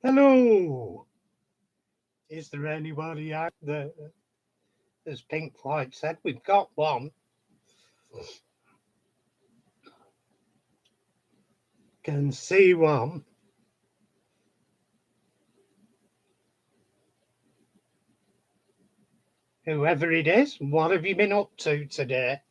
Hello! Is there anybody out there? As Pink Floyd said, we've got one. Can see one. Whoever it is, what have you been up to today?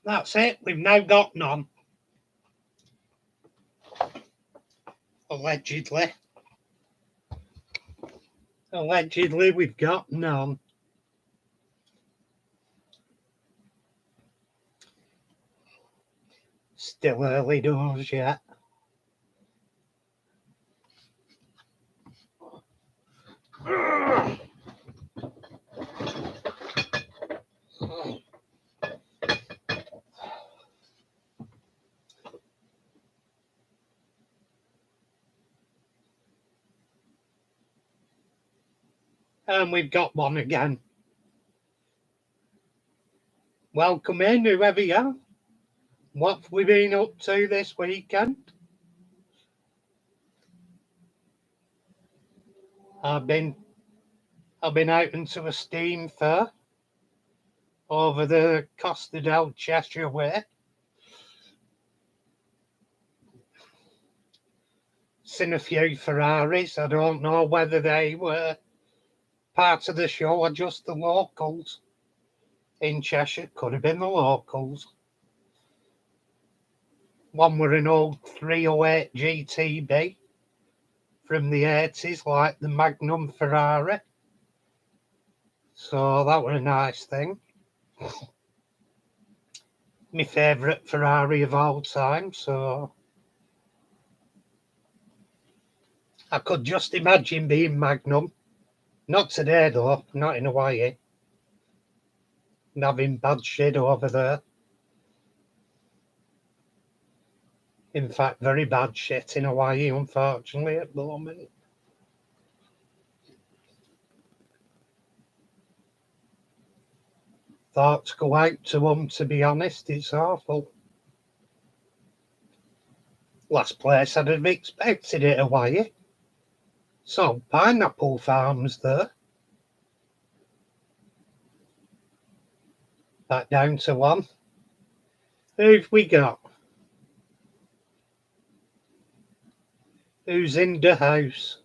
That's it, we've now got none. Allegedly. Allegedly, we've got none. Still early doors yet. And we've got one again. Welcome in, whoever you are. What have we been up to this weekend? I've been out into a steam fair over the Costa del Cheshire way. Seen a few Ferraris. I don't know whether they were part of the show or just the locals in Cheshire. Could have been the locals. One were an old 308 GTB from the 80s, like the Magnum Ferrari. So that was a nice thing. My favourite Ferrari of all time, so I could just imagine being Magnum. Not today though, not in Hawaii. And having bad shit over there. In fact, very bad shit in Hawaii, unfortunately, at the moment. Thoughts go out to them, to be honest, it's awful. Last place I'd have expected it, Hawaii. So, pineapple farms there. Back down to one. Who've we got? Who's in the house?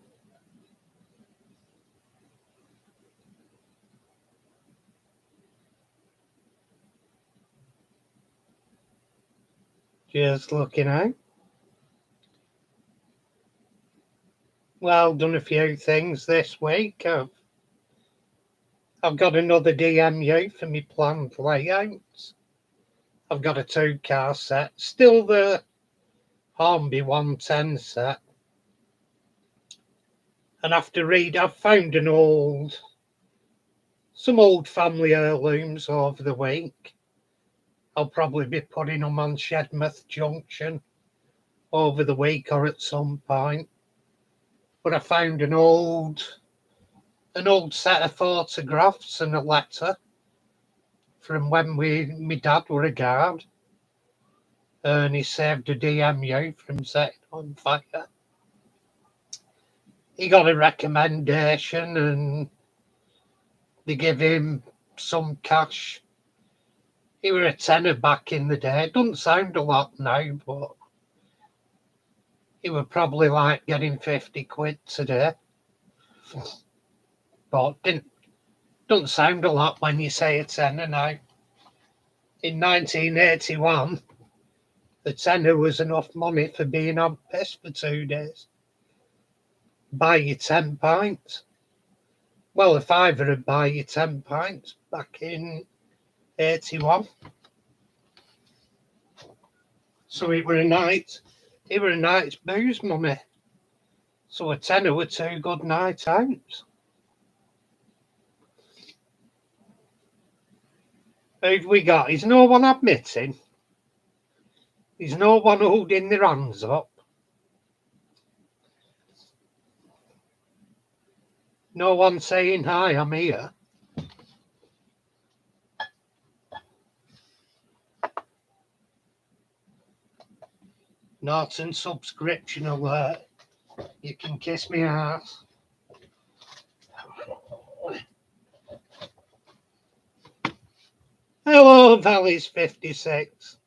Just looking out. Well, done a few things this week. I've got another DMU for me planned layouts. I've got a 2-car set. Still the Hornby 110 set. And after read, I've found some old family heirlooms over the week. I'll probably be putting them on Shedmouth Junction over the week or at some point. But I found an old set of photographs and a letter from when my dad were a guard, and he saved a DMU from setting on fire. He got a recommendation and they give him some cash. He were a tenner back in the day. It doesn't sound a lot now, but he were probably like getting 50 quid today. But doesn't sound a lot when you say a tenner now. In 1981, the tenner was enough money for being on piss for 2 days. Buy you 10 pints. Well, a fiver would buy you 10 pints back in 81. So it were a night's booze money. So a tenner were 2 good night outs. Who've we got? Is no one admitting? Is no one holding their hands up? No one saying hi, I'm here. Norton subscription alert. You can kiss me ass. Hello, Valley's 56.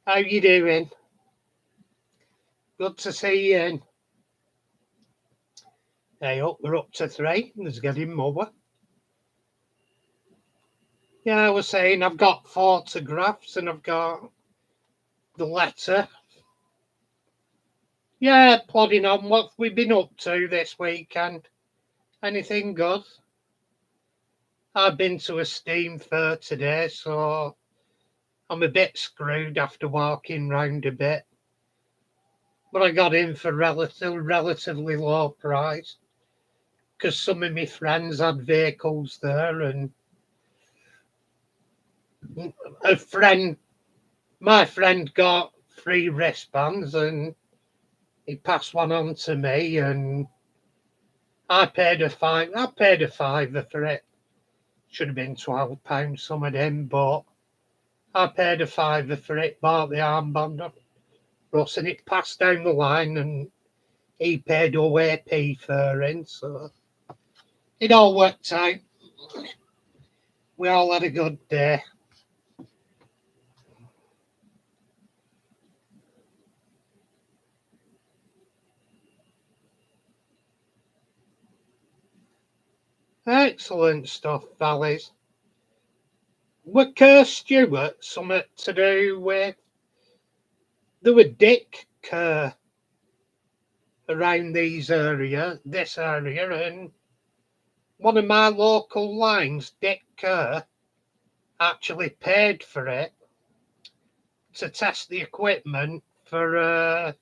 How you doing? Good to see you in. Hey, we're up to 3. There's getting more. Yeah, I was saying I've got photographs and I've got the letter. Yeah, plodding on. What we've been up to this weekend? Anything good? I've been to a steam fair today, so I'm a bit screwed after walking round a bit. But I got in for relatively low price because some of my friends had vehicles there, and my friend got 3 wristbands, and he passed one on to me, and I paid a fiver for it. Should have been £12 some of them, but I paid a fiver for it. Bought the armband on Russ, and it passed down the line, and he paid OAP for it, so it all worked out. We all had a good day. Excellent stuff, Valleys. Were Kerr Stewart something to do with? There were Dick Kerr around this area, and one of my local lines, Dick Kerr, actually paid for it to test the equipment for a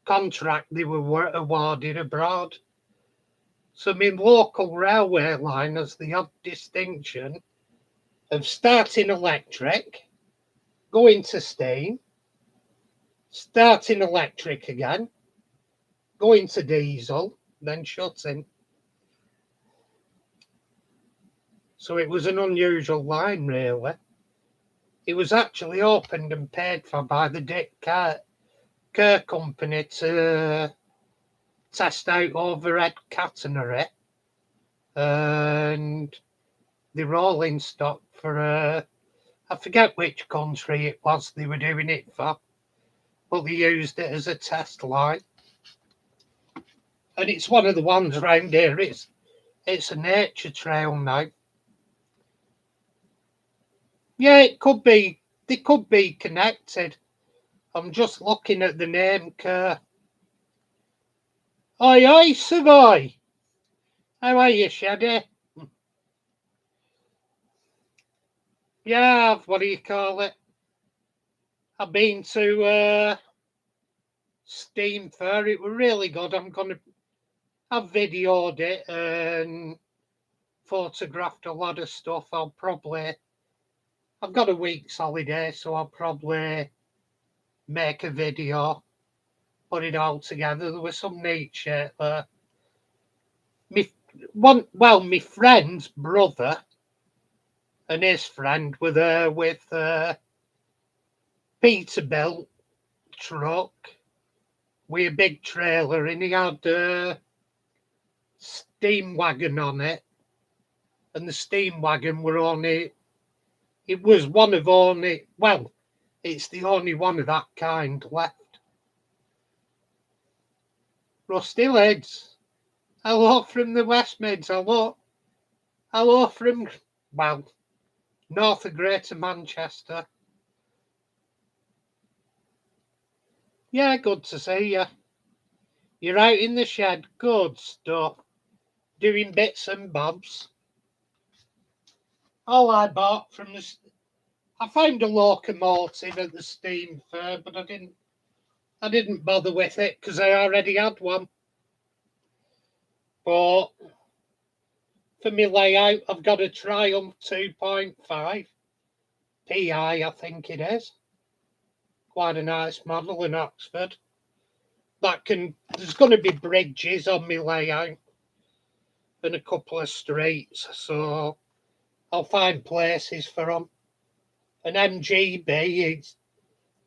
contract they were awarded abroad. So my local railway line has the odd distinction of starting electric, going to steam, starting electric again, going to diesel, then shutting. So it was an unusual line, really. It was actually opened and paid for by the Dick Kerr company to test out overhead catenary, and the rolling stock for I forget which country it was they were doing it for, but they used it as a test line. And it's one of the ones round here. It's a nature trail now. Yeah, it could be. They could be connected. I'm just looking at the name Kerr. Oi, oi, Savoy. How are you, Shaddy? Yeah, what do you call it? I've been to Steam Fair. It was really good. I've videoed it and photographed a lot of stuff. I've got a week's holiday, so I'll probably make a video, put it all together. There was some neat shit there. My friend's brother and his friend were there with Peterbilt truck with a big trailer, and he had a steam wagon on it, and the steam wagon it was one of only, well, it's the only one of that kind left. Rusty Lids, hello from the West Mids, hello from, well, north of Greater Manchester. Yeah, good to see you. You're out in the shed, good stuff. Doing bits and bobs. All I bought from I found a locomotive at the steam fair, but I didn't bother with it because I already had one. But for my layout, I've got a Triumph 2.5 PI, I think it is. Quite a nice model in Oxford. There's going to be bridges on my layout. and a couple of streets, so I'll find places for them. An MGB,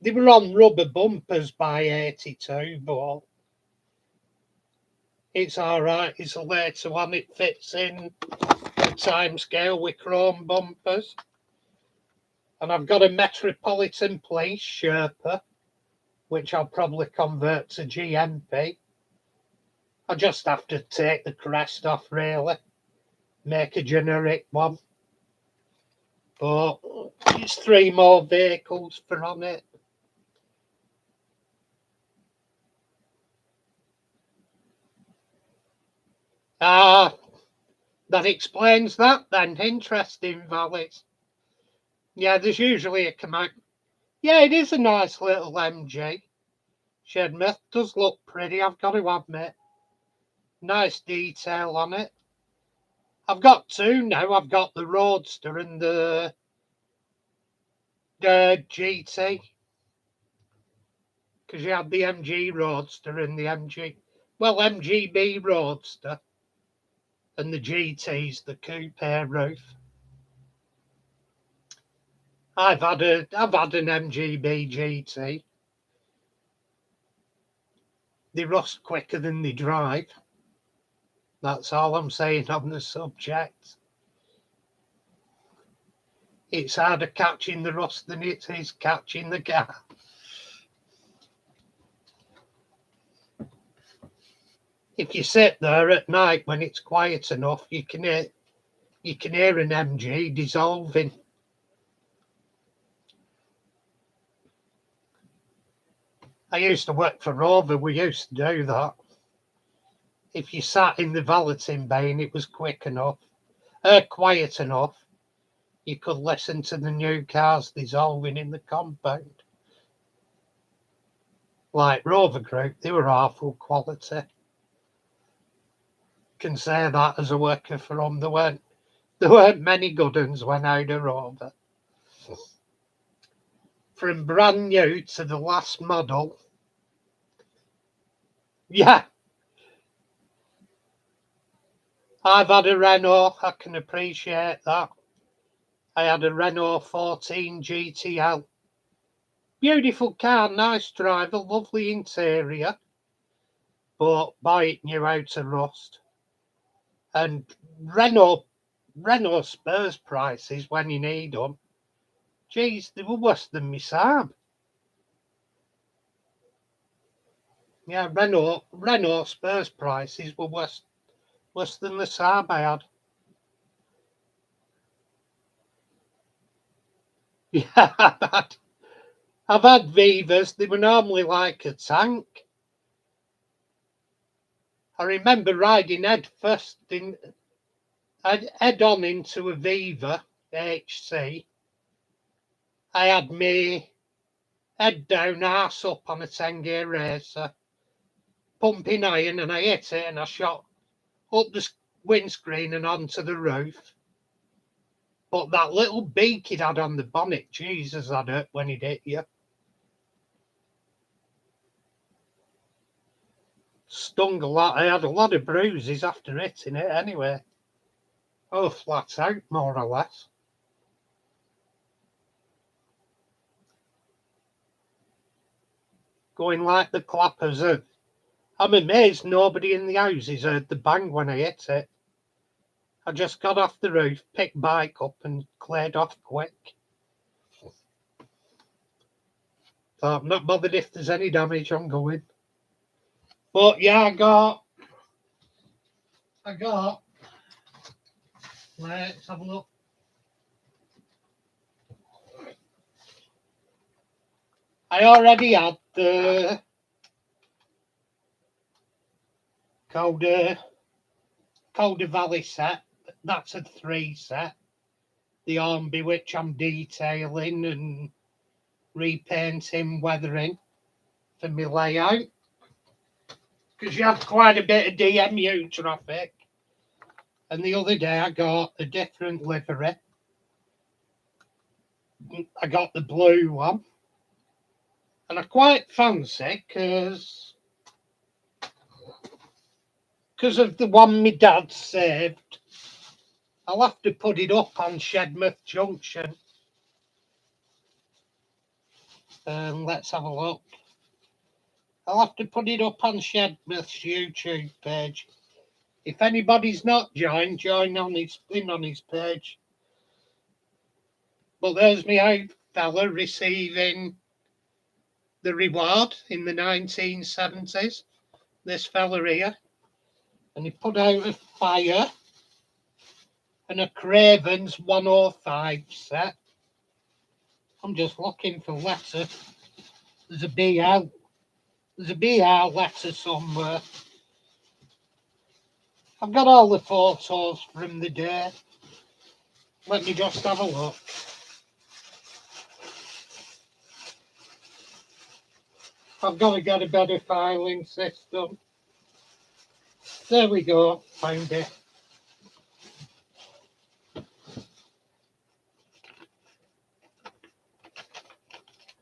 they were on rubber bumpers by 82, but it's all right. It's a later one. It fits in the time scale with chrome bumpers. And I've got a Metropolitan Police Sherpa, which I'll probably convert to GMP. I just have to take the crest off, really. Make a generic one. But it's 3 more vehicles for on it. Ah, that explains that then. Interesting, Valleys. Yeah, there's usually a command. Yeah, it is a nice little MG. Shedmouth does look pretty, I've got to admit. Nice detail on it. I've got 2 now. I've got the Roadster and the GT. Because you had the MG Roadster and the MGB Roadster. And the GT's the coupe roof. I've had an MGB GT. They rust quicker than they drive. That's all I'm saying on the subject. It's harder catching the rust than it is catching the gas. If you sit there at night when it's quiet enough, you can hear an MG dissolving. I used to work for Rover. We used to do that. If you sat in the valeting bay and it was quiet enough, you could listen to the new cars dissolving in the compound. Like Rover Group, they were awful quality. Can say that as a worker for them. There weren't many good ones when I had a Rover. From brand new to the last model. Yeah. I've had a Renault, I can appreciate that. I had a Renault 14 GTL. Beautiful car, nice driver, lovely interior. But boy, it knew how to rust. And Renault Spurs prices when you need them, geez, they were worse than my Saab. Yeah, Renault Spurs prices were worse than the Saab I had. Yeah, I've had Vivas. They were normally like a tank. I remember riding head on into a Viva HC. I had me head down, arse up on a 10-gear racer, pumping iron, and I hit it and I shot up the windscreen and onto the roof. But that little beak it had on the bonnet, Jesus, that hurt when it hit you. Stung a lot. I had a lot of bruises after hitting it anyway. Oh, flat out, more or less. Going like the clappers. I'm amazed nobody in the houses heard the bang when I hit it. I just got off the roof, picked bike up and cleared off quick. Thought, I'm not bothered if there's any damage, I'm going. But yeah, I got. Let's have a look. I already had the Calder Valley set. That's a 3 set. The Ormby, which I'm detailing and repainting, weathering for my layout. Because you have quite a bit of DMU traffic. And the other day I got a different livery. I got the blue one. And I quite fancy because because of the one my dad saved, I'll have to put it up on Shedmouth Junction. Let's have a look. I'll have to put it up on Shedmouth's YouTube page. If anybody's not joined, join on his page. But there's me out fella receiving the reward in the 1970s. This fella here. And he put out a fire and a Craven's 105 set. I'm just looking for letter. There's a BL. There's a BR letter somewhere. I've got all the photos from the day. Let me just have a look. I've got to get a better filing system. There we go. Found it.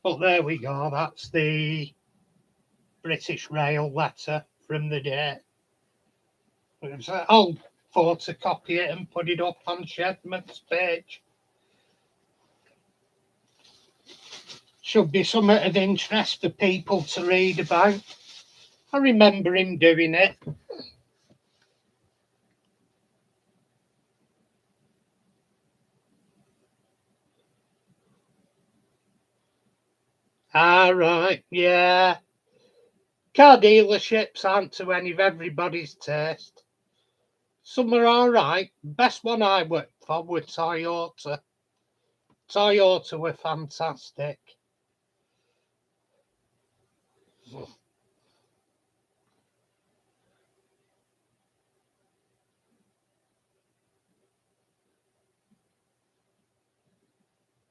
But there we go. That's the British Rail letter from the day. I'll photocopy it and put it up on Shedmouth's page. Should be something of interest for people to read about. I remember him doing it. Ah, right, yeah. Car dealerships aren't to any of everybody's taste. Some are all right. Best one I worked for was Toyota. Toyota were fantastic.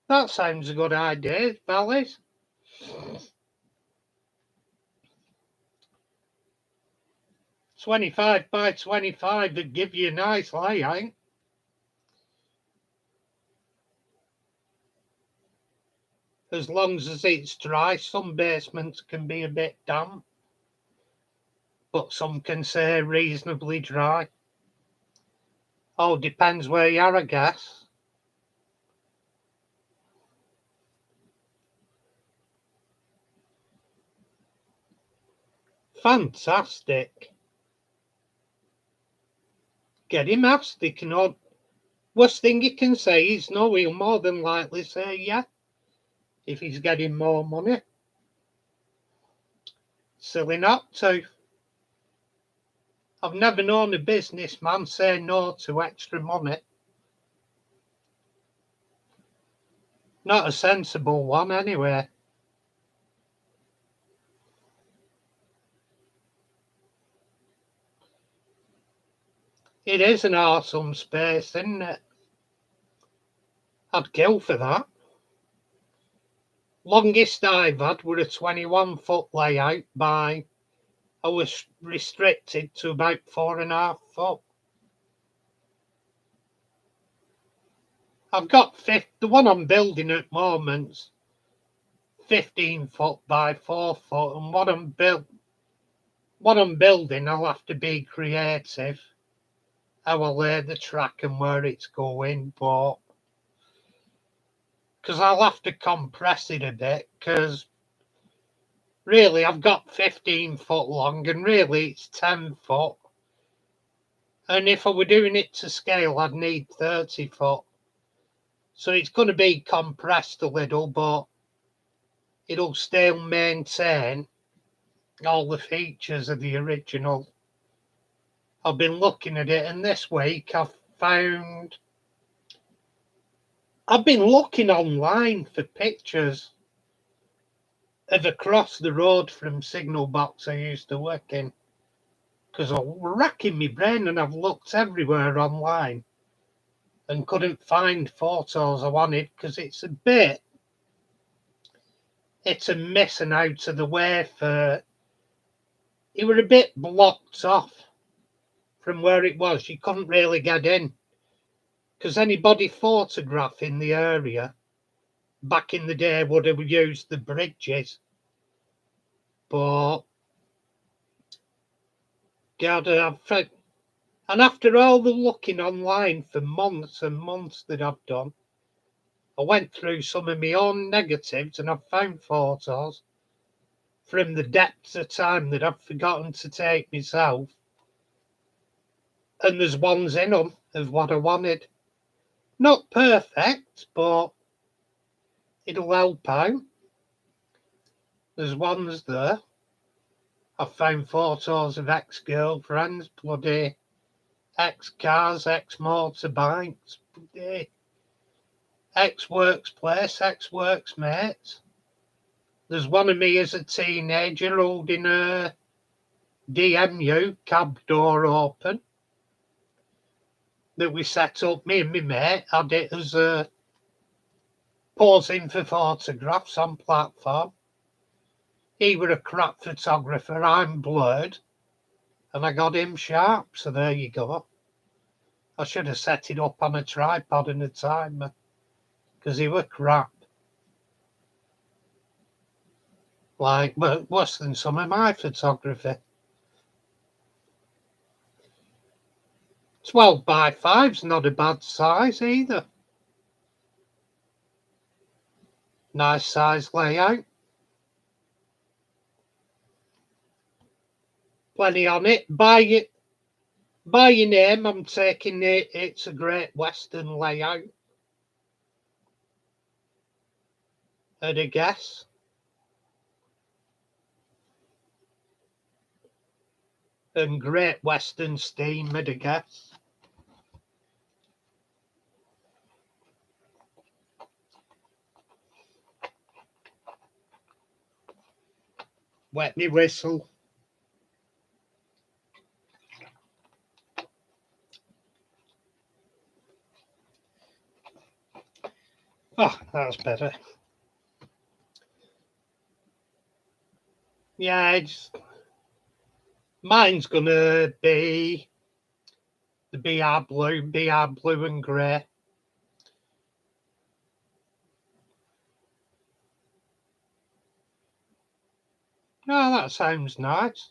That sounds a good idea, Valleys. 25 by 25 would give you a nice layout. As long as it's dry, some basements can be a bit damp, but some can stay reasonably dry. All depends where you are, I guess. Fantastic. Get him asked. He can. Worst thing you can say is no. He'll more than likely say yeah if he's getting more money. Silly not to. I've never known a businessman say no to extra money. Not a sensible one, anyway. It is an awesome space, isn't it? I'd kill for that. Longest I've had were a 21-foot layout by, I was restricted to about 4.5 foot. I've got the one I'm building at the moment's 15 foot by 4 foot, and what I'm building, I'll have to be creative. I will lay the track and where it's going, but because I'll have to compress it a bit, because really I've got 15 foot long and really it's 10 foot. And if I were doing it to scale, I'd need 30 foot. So it's going to be compressed a little, but it'll still maintain all the features of the original. I've been looking at it, and this week I've been looking online for pictures of across the road from Signal Box I used to work in, because I was racking my brain and I've looked everywhere online and couldn't find photos I wanted, because it's a missing out of the way for, it were a bit blocked off from where it was. You couldn't really get in, because anybody photographing the area back in the day would have used the bridges. But God, and after all the looking online for months and months that I've done, I went through some of my own negatives and I've found photos from the depths of time that I've forgotten to take myself. And there's ones in them of what I wanted. Not perfect, but it'll help out. There's ones there. I've found photos of ex-girlfriends, bloody ex-cars, ex-motorbikes, bloody ex-workplace, ex-worksmates. There's one of me as a teenager holding a DMU, cab door open, that we set up. Me and my mate had it as a posing for photographs on platform. He were a crap photographer, I'm blurred, and I got him sharp, so there you go. I should have set it up on a tripod and a timer, because he were crap. Like, but worse than some of my photography. 12x5's not a bad size either. Nice size layout. Plenty on it. By your name, I'm taking it. It's a Great Western layout. I'd a guess. And Great Western Steam, I'd a guess. Wet me whistle. Oh, that's better. Yeah, mine's gonna be the BR blue and grey. Oh, that sounds nice.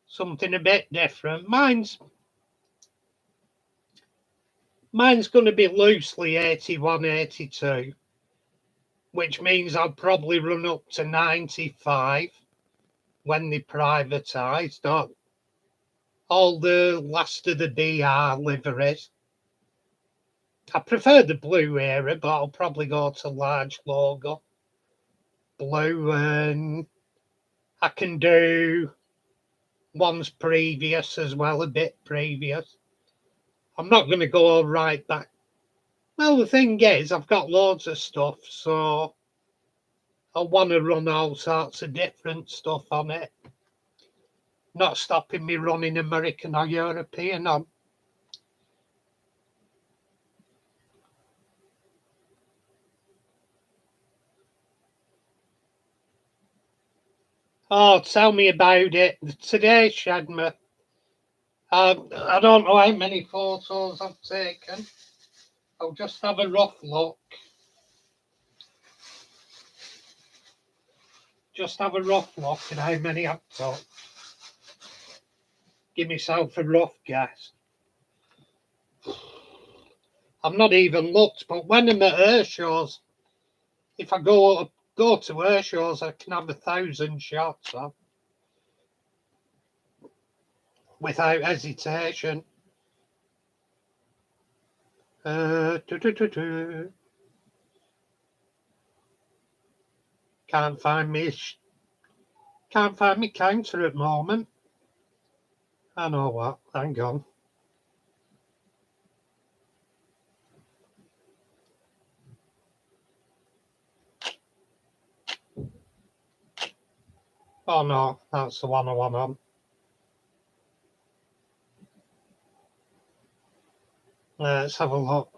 Something a bit different. Mine's going to be loosely 81, 82, which means I'll probably run up to 95 when they privatised all the last of the BR liveries. I prefer the blue era, but I'll probably go to large logo blue, and I can do ones previous as well, a bit previous. I'm not going to go right back. Well, the thing is, I've got loads of stuff, so I want to run all sorts of different stuff on it. Not stopping me running American or European on. Oh, tell me about it. Today, Shadma. I don't know how many photos I've taken. I'll just have a rough look. Just have a rough look at how many I've took. Give myself a rough guess. I've not even looked, but when I'm at air shows, if I go to air shows, I can have 1,000 shots of without hesitation. Can't find me counter at the moment. I know what. Hang on. Oh no, that's the one I want on. Let's have a look.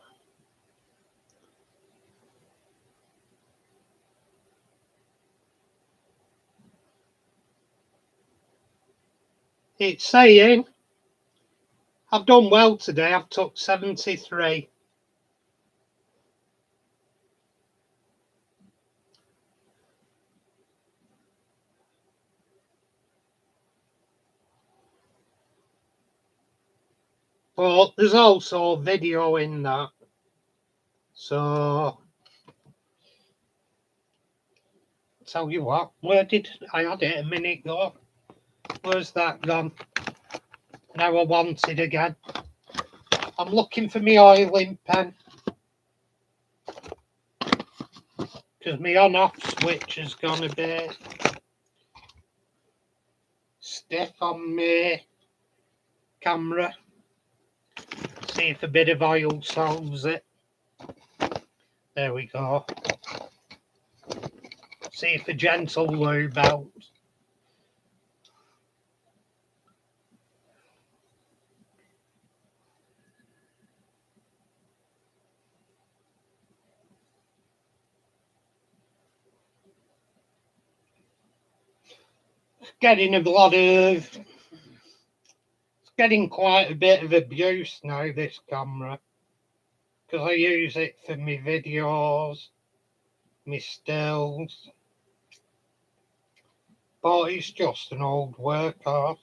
It's saying I've done well today. I've took 73. But there's also video in that. So, tell you what, where did I had it a minute ago? Where's that gone? Now I want it again. I'm looking for my oiling pen. Because my on-off switch is going to be stiff on my camera. See if a bit of oil solves it. There we go. See if a gentle lube helps. Getting a lot of... It's getting quite a bit of abuse now, this camera. Because I use it for my videos, my stills. But it's just an old workhorse.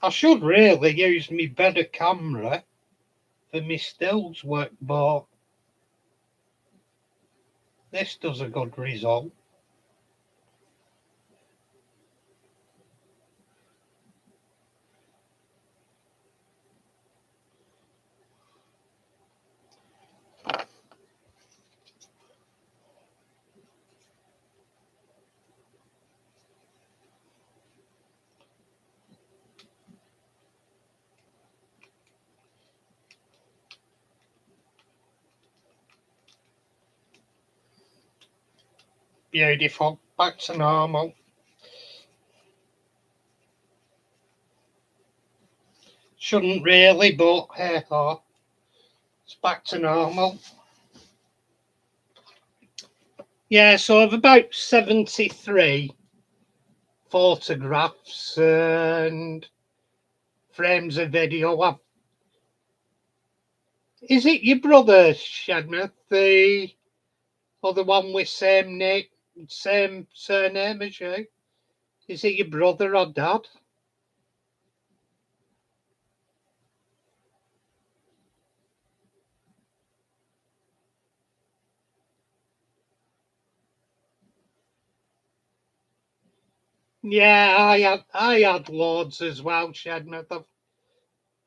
I should really use my better camera for my stills work, but this does a good result. Beautiful. Back to normal. Shouldn't really, but hey ho. It's back to normal. Yeah, so I've about 73 photographs and frames of video. Is it your brother, Shedmouth, the other one with same name, same surname as you? Is it your brother or dad? Yeah, I had loads as well, Shedmouth.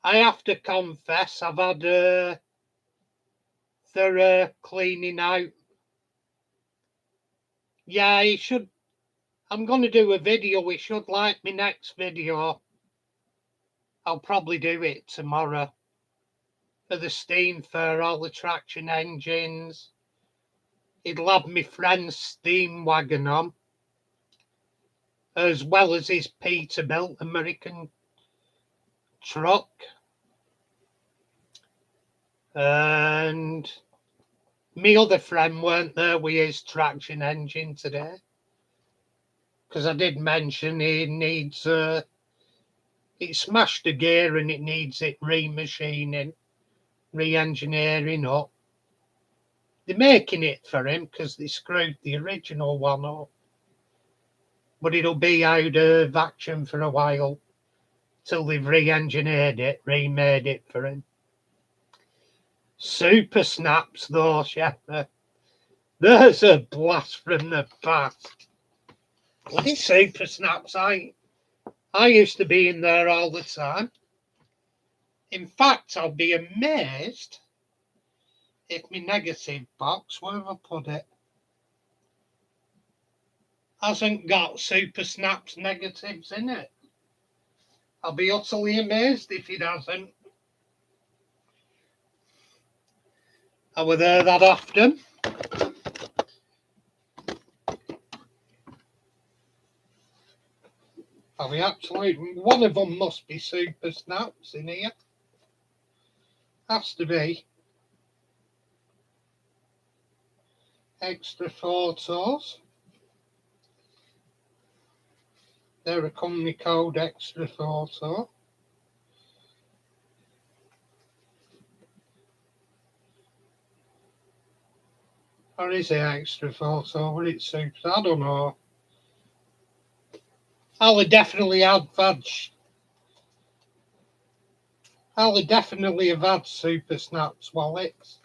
I have to confess, I've had a thorough cleaning out. Yeah, he should. I'm going to do a video. We should like my next video. I'll probably do it tomorrow for the steam for all the traction engines. He'll have my friend's steam wagon on, as well as his Peterbilt American truck. And my other friend weren't there with his traction engine today. Because I did mention he needs, it smashed a gear and it needs it remachining, re-engineering up. They're making it for him because they screwed the original one up. But it'll be out of action for a while till they've re-engineered it, remade it for him. Super snaps though, Shepherd. There's a blast from the past. Bloody super snaps. I used to be in there all the time. In fact, I'll be amazed if my negative box, where have I put it, hasn't got super snaps negatives in it. I'll be utterly amazed if it hasn't. I were there that often. I'll be absolutely. One of them must be super snaps in here. Has to be. Extra photos. They're a company code extra photo. Or is it extra photo? Or it's super? I don't know. I'll definitely add I'll definitely have had Super Snaps wallets.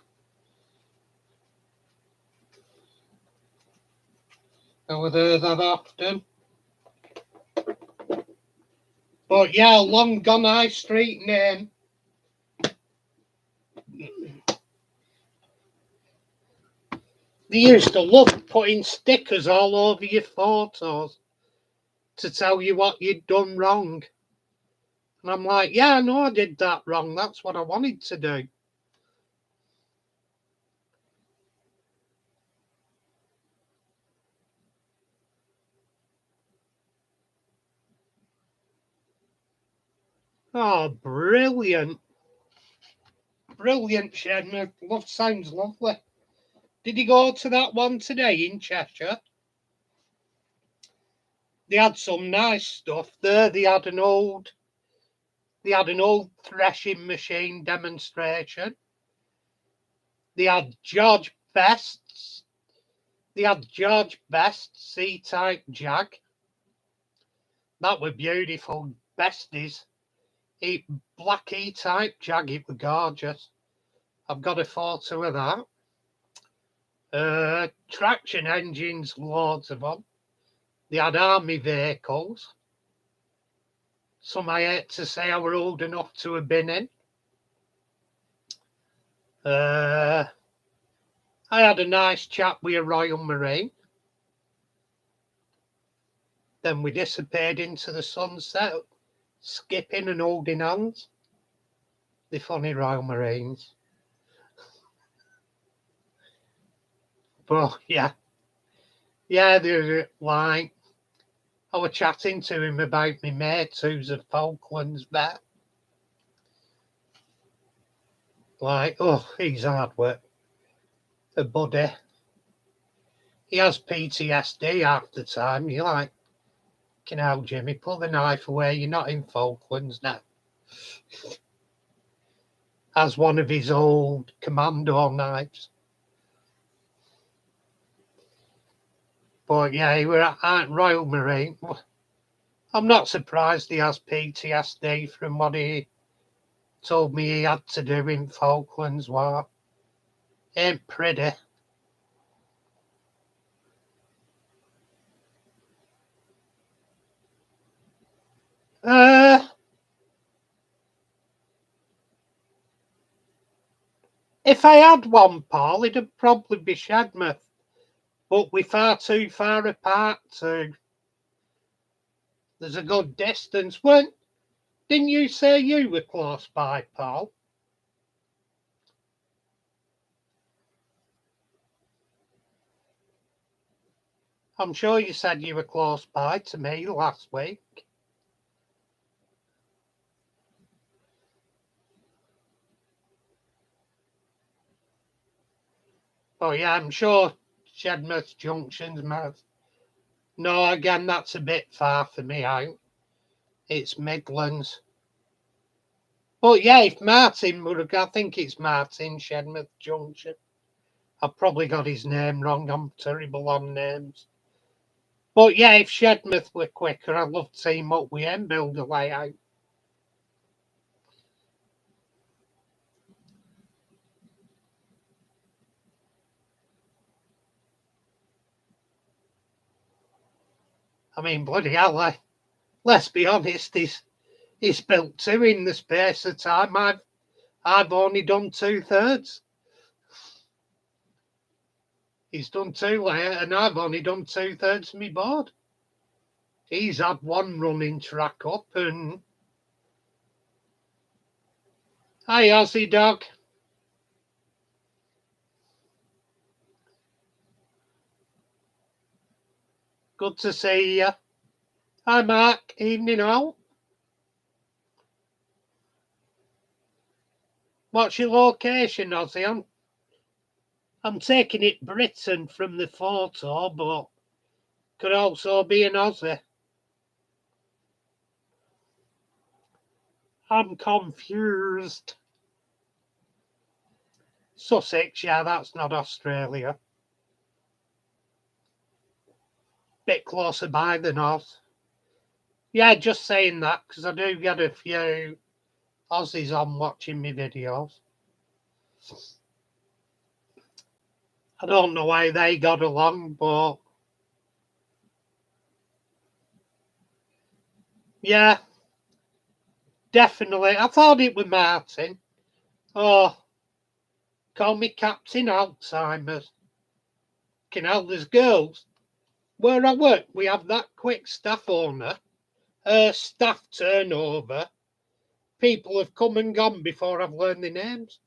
I would hear that often. But yeah, long gone high street name. They used to love putting stickers all over your photos to tell you what you'd done wrong. And I'm like, yeah, I know I did that wrong. That's what I wanted to do. Oh, brilliant. Brilliant, Shedman. Sounds lovely. Did you go to that one today in Cheshire? They had some nice stuff there. They had an old threshing machine demonstration. They had George Best's. They had George Best's C-type jag. That were beautiful. Besties. Black E-type jag. It were gorgeous. I've got a photo of that. Traction engines, loads of them. They had army vehicles. Some I hate to say I were old enough to have been in. I had a nice chat with a Royal Marine. Then we disappeared into the sunset, skipping and holding hands. The funny Royal Marines. But yeah, they're like, I was chatting to him about my mate who's a Falklands vet. Like, oh, he's hard work. A buddy. He has PTSD half the time. You're like, Jimmy, put the knife away. You're not in Falklands now. Has one of his old commando knives. But yeah, he were at Royal Marine. I'm not surprised he has PTSD from what he told me he had to do in Falklands War. Ain't pretty. If I had one, Paul, it'd probably be Shedmouth. But we're far too far apart to. There's a good distance. Didn't you say you were close by, Paul? I'm sure you said you were close by to me last week. Oh yeah, I'm sure Shedmouth Junction's mouth. No, again, that's a bit far for me out. It's Midlands. But yeah, if Martin would have, I think it's Martin Shedmouth Junction. I've probably got his name wrong. I'm terrible on names. But yeah, if Shedmouth were quicker, I'd love to team up with him, build a layout. I mean, bloody hell, let's be honest, he's built two in the space of time. I've only done 2/3. He's done two layer, and I've only done 2/3 of my board. He's had one running track up, and hi, Aussie dog. Good to see you. Hi, Mark. Evening all. What's your location, Aussie? I'm taking it Britain from the photo, but could also be an Aussie. I'm confused. Sussex, yeah, that's not Australia. Bit closer by the north. Yeah, just saying that because I do get a few Ozzy's on watching me videos. I don't know how they got along, but yeah, definitely. I thought it was Martin. Oh, call me Captain Alzheimer's. There's girls. Where I work, we have that quick staff owner. Staff turnover. People have come and gone before I've learned their names.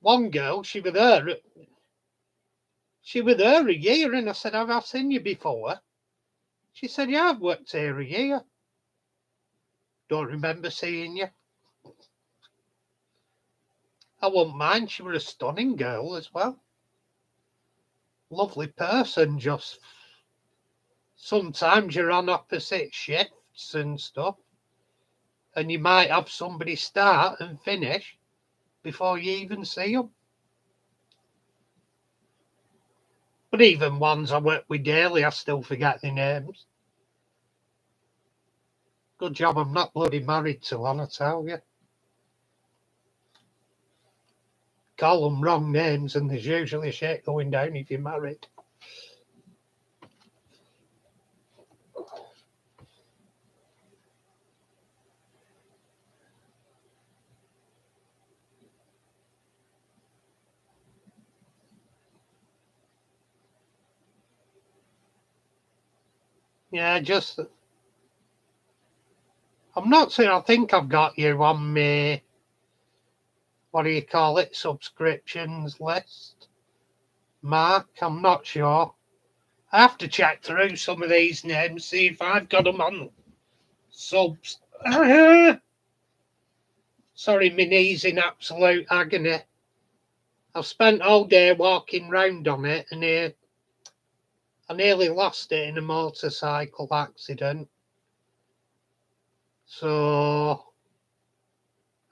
One girl, she was there a year, and I said, have I seen you before? She said, yeah, I've worked here a year. Don't remember seeing you. I wouldn't mind. She was a stunning girl as well. Lovely person, just sometimes you're on opposite shifts and stuff, and you might have somebody start and finish before you even see them. But even ones I work with daily, I still forget their names. Good job I'm not bloody married to one, I tell you. Call them wrong names and there's usually shit going down if you're married. Yeah, I'm not saying I think I've got you on my, what do you call it, subscriptions list, Mark. I'm not sure. I have to check through some of these names, see if I've got them on subs. Sorry, my knee's in absolute agony. I've spent all day walking round on it and I nearly lost it in a motorcycle accident. So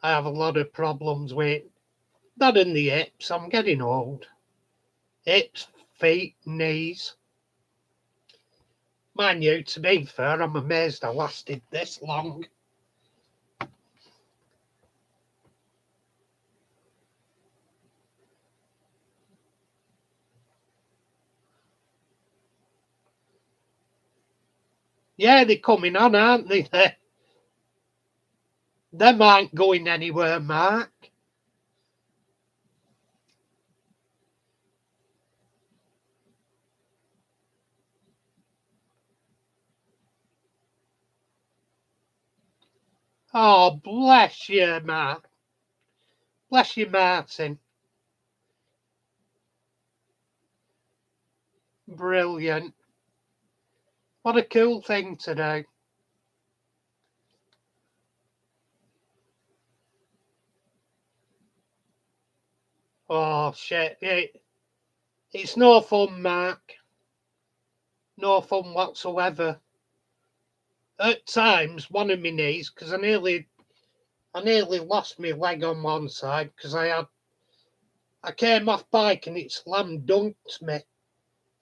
I have a lot of problems with that and the hips. I'm getting old. Hips, feet, knees. Mind you, to be fair, I'm amazed I lasted this long. Yeah, they're coming on, aren't they? Them aren't going anywhere, Mark. Oh, bless you, Mark. Bless you, Martin. Brilliant. What a cool thing to do. Oh, shit. It's no fun, Mark. No fun whatsoever. At times, one of my knees, because I nearly lost my leg on one side because I came off bike and it slam dunked me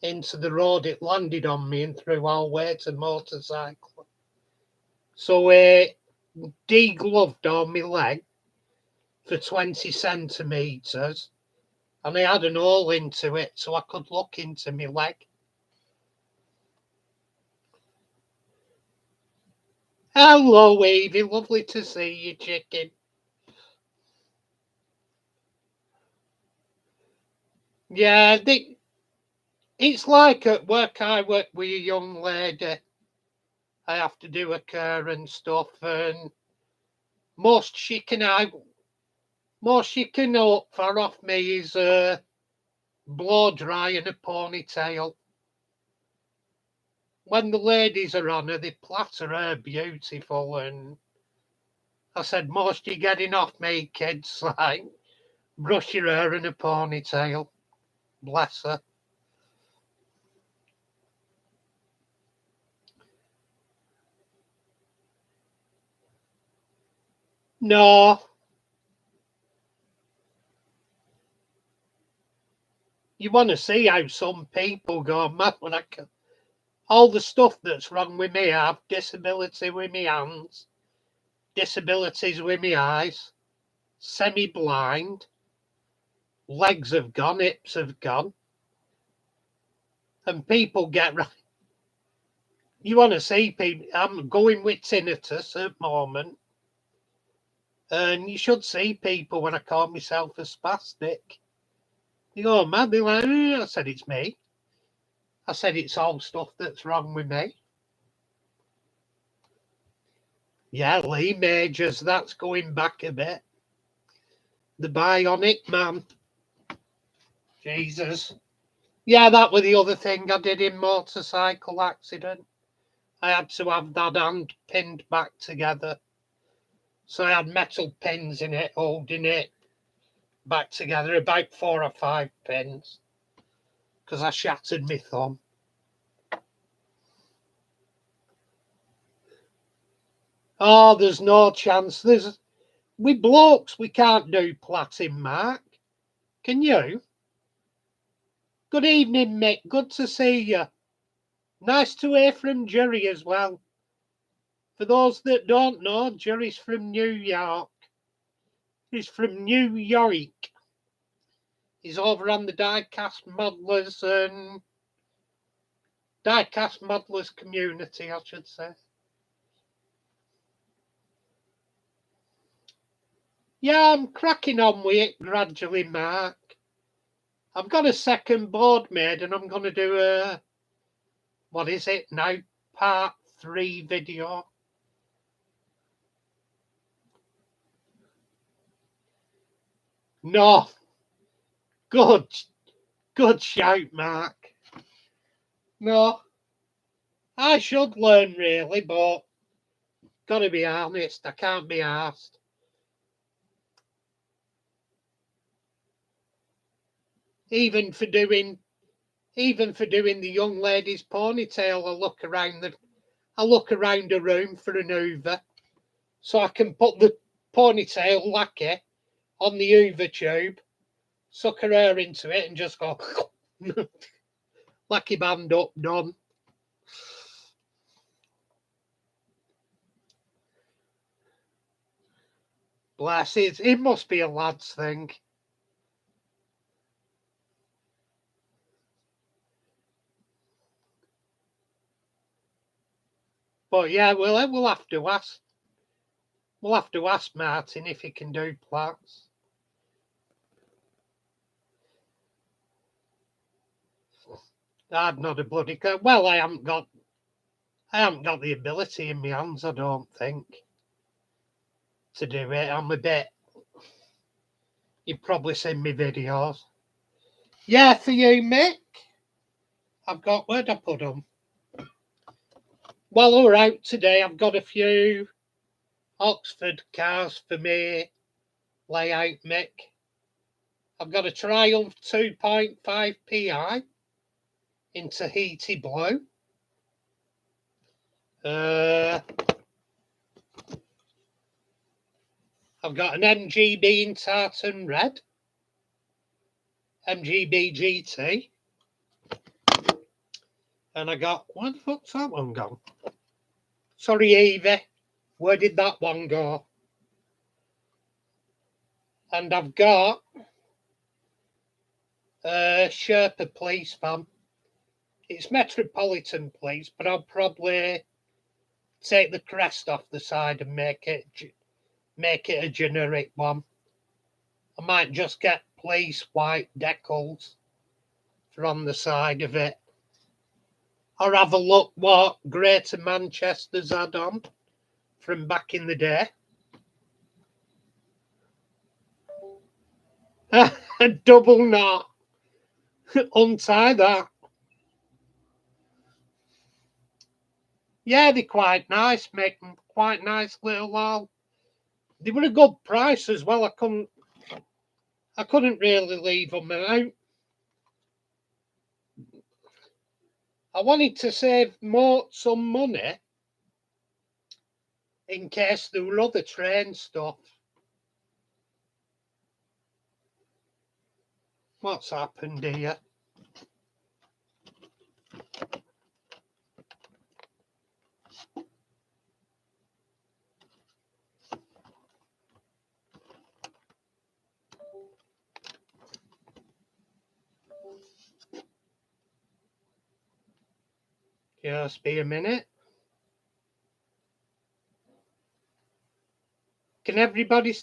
into the road. It landed on me and threw all way to motorcycle. So degloved on my leg for 20 centimetres and I had an hole into it so I could look into my leg. Hello, Evie. Lovely to see you, chicken. Yeah, it's like at work. I work with a young lady. I have to do her care and stuff, and most she can hope for off me is a blow dry and a ponytail. When the ladies are on her, they platter her beautiful, and I said, most you're getting off me, kids, like brush your hair in a ponytail. Bless her. No, you want to see how some people go mad when all the stuff that's wrong with me. I have disability with my hands. disabilities with my eyes, semi-blind, legs have gone, hips have gone, and people get right. You want to see people, I'm going with tinnitus at the moment, and you should see people when I call myself a spastic. You go, man, they're like, I said, it's me. I said, it's all stuff that's wrong with me. Yeah, Lee Majors, that's going back a bit. The Bionic Man. Jesus. Yeah, that was the other thing I did in motorcycle accident. I had to have that hand pinned back together. So I had metal pins in it, holding it back together, about 4 or 5 pins, because I shattered my thumb. Oh, there's no chance. We blokes, we can't do platin, Mark. Can you? Good evening, Mick. Good to see you. Nice to hear from Jerry as well. For those that don't know, Jerry's from New York. He's from New York. He's over on the diecast modelers community, I should say. Yeah, I'm cracking on with it gradually, Mark. I've got a second board made and I'm going to do a, what is it now, part 3 video. No. Good shout, Mark. No. I should learn really, but gotta be honest, I can't be asked. Even for doing the young lady's ponytail, I look around a room for an Hoover, so I can put the ponytail lacquer on the Hoover tube, suck her hair into it, and just go lacquer band up, done. Bless it. It must be a lad's thing. But yeah, we'll have to ask. We'll have to ask Martin if he can do plats. I've not a bloody clue. Well, I haven't got the ability in my hands, I don't think, to do it. I'm a bit. You've probably seen my videos. Yeah, for you, Mick. I've got, where'd I put them? While we're out today, I've got a few Oxford cars for me layout, Mick. I've got a Triumph 2.5 PI in Tahiti Blue. I've got an MGB in Tartan Red. MGB GT. And I got, where the fuck's that one gone? Sorry, Evie. Where did that one go? And I've got a Sherpa police van. It's Metropolitan Police, but I'll probably take the crest off the side and make it a generic one. I might just get police white decals for on the side of it. Or have a look what Greater Manchester's had on from back in the day. A double knot. Untie that. Yeah, they're quite nice, make them quite nice little. They were a good price as well. I couldn't really leave them out. I wanted to save some money in case there were other train stuff. What's happened here? Just be a minute. Can everybody...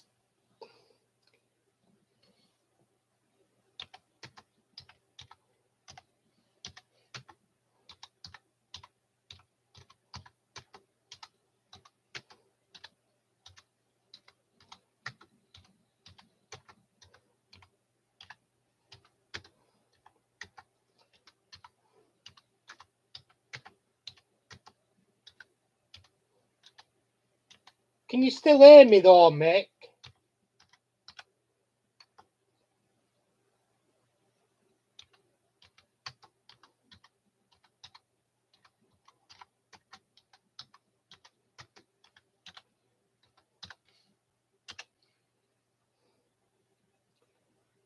Can you still hear me though, Mick?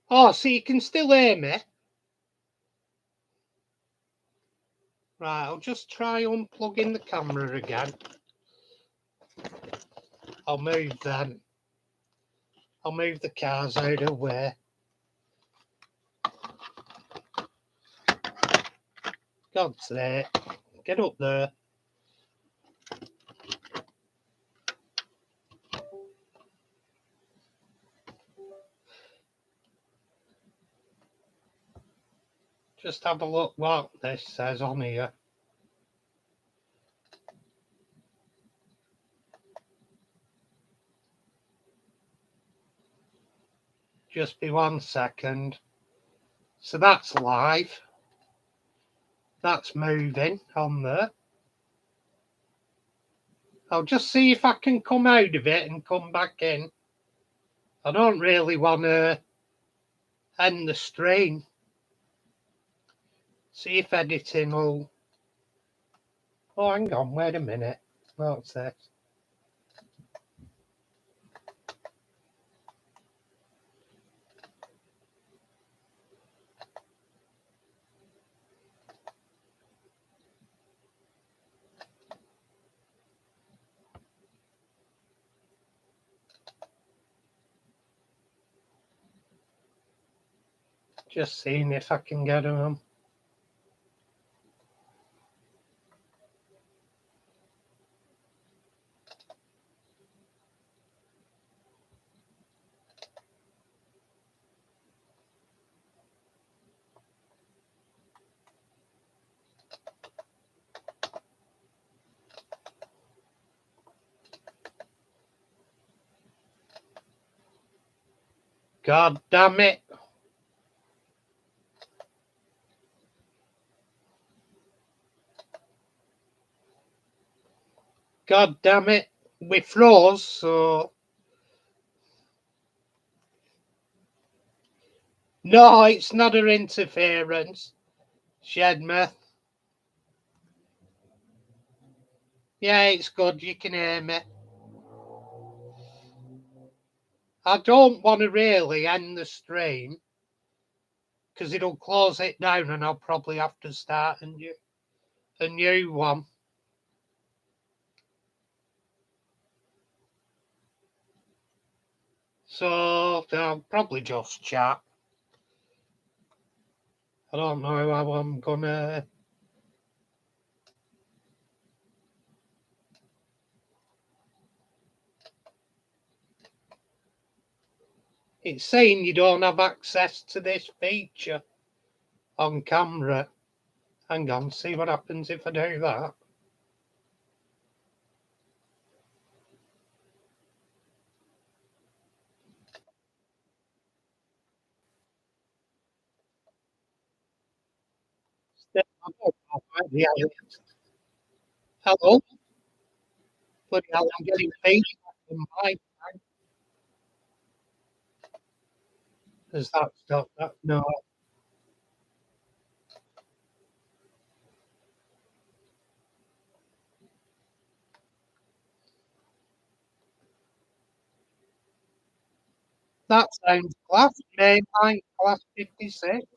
Oh, so you can still hear me? Right, I'll just try unplugging the camera again. I'll move them. I'll move the cars out of the way. God's sake, get up there. Just have a look what this says on here. Just be 1 second. So that's live. That's moving on there. I'll just see if I can come out of it and come back in. I don't really want to end the stream. See if editing will... Oh, hang on, wait a minute. What's this? Just seeing if I can get them. God damn it. God damn it. We froze, so... No, it's not an interference. Shedmouth. Yeah, it's good. You can hear me. I don't want to really end the stream because it'll close it down and I'll probably have to start a new one. So I'll probably just chat. I don't know how I'm gonna... It's saying you don't have access to this feature on camera. Hang on, see what happens if I do that. Hello? Bloody hell, I'm getting feedback from my... Is that stuff? That, no. That sounds class. Mainline class 56.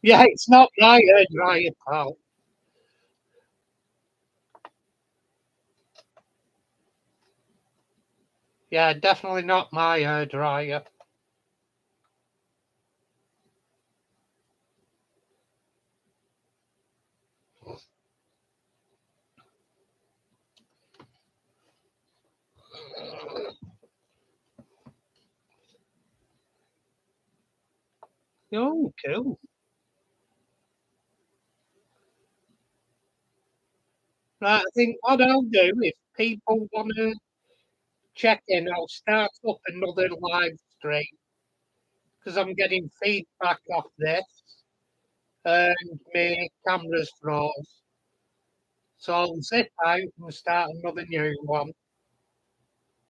Yeah, it's not right, right, pal. Yeah, definitely not my hair dryer. Oh, cool. Right, I think what I'll do if people want to check in, I'll start up another live stream because I'm getting feedback off this and my camera's froze. So I'll zip out and start another new one.